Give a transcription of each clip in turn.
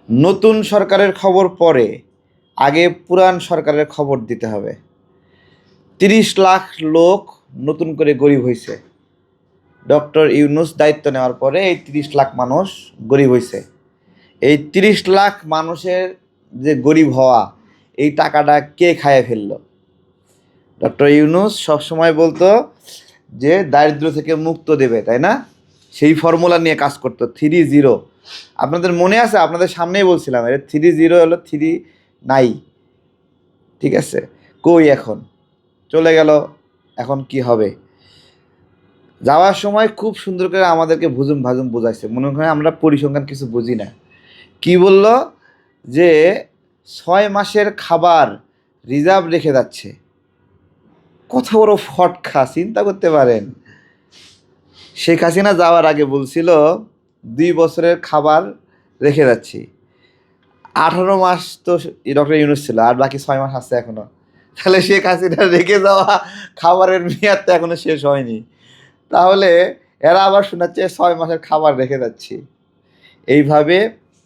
নতুন সরকারের খবর পরে আগে পুরান সরকারের খবর দিতে হবে। ৩০ লাখ লোক নতুন করে গরিব হয়েছে। ডক্টর ইউনূস দায়িত্ব নেওয়ার পরে এই ৩০ লাখ মানুষ গরিব হয়েছে। এই ৩০ লাখ মানুষের যে গরিব হওয়া, এই টাকাটা কে খাইয়ে ফেলল? ডক্টর ইউনূস সবসময় বলতো যে দারিদ্র্য থেকে মুক্ত দেবে, তাই না? সেই ফর্মুলা নিয়ে কাজ করতো 3-0। আপনাদের মনে আছে? আপনাদের সামনেই বলছিলাম, এর 3-0 হলো 3 নাই। ঠিক আছে, কই এখন? চলে গেল, এখন কি হবে? যাওয়ার সময় খুব সুন্দর করে আমাদেরকে ভুজুম ভাজুম বোঝাইছে, মনে হয় আমরা পরিসংখ্যান কিছু বুঝি না। কি বলল? যে 6 মাসের খাবার রিজার্ভ রেখে যাচ্ছে। কত বড় ফটকা, চিন্তা করতে পারেন? শেখ হাসিনা যাওয়ার আগে বলছিল 2 বছরের খাবার রেখে যাচ্ছি। 18 মাস তো ডক্টর ইউনূস ছিল, আর বাকি 6 মাস আছে এখনো। তাহলে শেখ হাসিনা রেখে যাওয়া খাবারের মেয়াদ তো এখনো শেষ হয়নি। তাহলে এরা আবার শোনাচ্ছে 6 মাসের খাবার রেখে যাচ্ছি। এইভাবে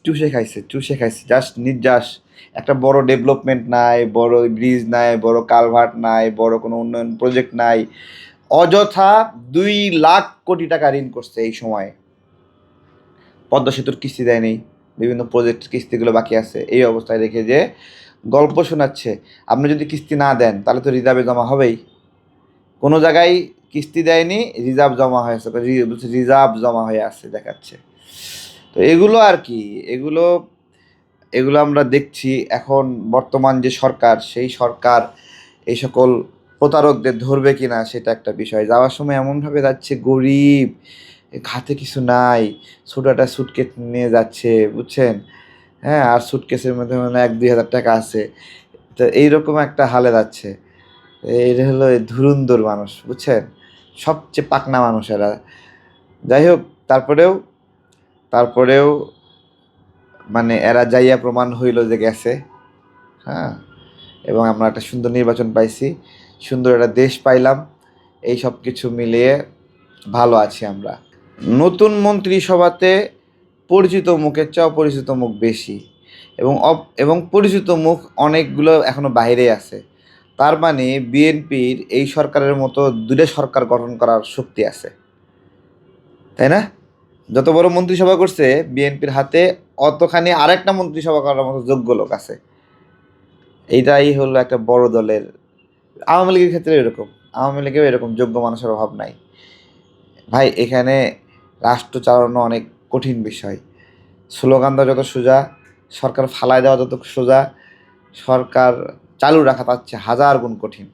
চুষে খাইছে, চুষে খাইছে, জাস্ট নির্যাস। একটা বড় ডেভেলপমেন্ট নাই, বড় ব্রিজ নাই, বড় কালভার্ট নাই, বড় কোনো উন্নয়ন প্রজেক্ট নাই। অযথা 2 লাখ কোটি টাকা ঋণ করছে এই সময়ে। পদ্মা সেতুর কিস্তি দেয়নি, বিভিন্ন প্রজেক্টের কিস্তিগুলো বাকি আছে। এই অবস্থায় রেখে যে গল্প শোনাচ্ছে, আপনি যদি কিস্তি না দেন তাহলে তো রিজার্ভে জমা হবেই। কোনো জায়গায় কিস্তি দেয়নি, রিজার্ভ জমা হয়েছে, রিজার্ভ জমা হয়ে আছে দেখাচ্ছে। তো এগুলো আর কি, এগুলো এগুলো আমরা দেখছি। এখন বর্তমান যে সরকার, সেই সরকার এই সকল প্রতারকদের ধরবে কি না সেটা একটা বিষয়। যাওয়ার সময় এমনভাবে যাচ্ছে, গরিব, হাতে কিছু নাই, ছোটো একটা সুটকেস নিয়ে যাচ্ছে, বুঝছেন? হ্যাঁ, আর সুটকেসের মধ্যে মানে 1-2 হাজার টাকা আছে। তো এইরকম একটা হালে যাচ্ছে। এরা হলো ধুরুন্ধর মানুষ, বুঝছেন? সবচেয়ে পাকনা মানুষ এরা। যাই হোক, তারপরেও মানে এরা যাইয়া প্রমাণ হইল যে গেছে। হ্যাঁ, এবং আমরা একটা সুন্দর নির্বাচন পাইছি, সুন্দর একটা দেশ পাইলাম। এই সব কিছু মিলিয়ে ভালো আছি আমরা। নতুন মন্ত্রিসভাতে পরিচিত মুখের চেয়ে অপরিচিত মুখ বেশি, এবং পরিচিত মুখ অনেকগুলো এখনও বাইরে আছে। তার মানে বিএনপির এই সরকারের মতো 2টা সরকার গঠন করার শক্তি আছে, তাই না? যত বড় মন্ত্রিসভা করছে বিএনপির হাতে, অতখানি আরেকটা মন্ত্রিসভা করার মতো যোগ্য লোক আছে। এইটাই হলো একটা বড় দলের। আওয়ামী লীগের ক্ষেত্রে এরকম, আওয়ামী লীগেও এরকম যোগ্য মানুষের অভাব নাই। ভাই, এখানে রাষ্ট্র চালানো অনেক কঠিন বিষয়। স্লোগান দেওয়া যত সোজা, সরকার ফালায় দেওয়া যত সোজা, সরকার চালু রাখা তার চেয়ে 1000 গুণ কঠিন।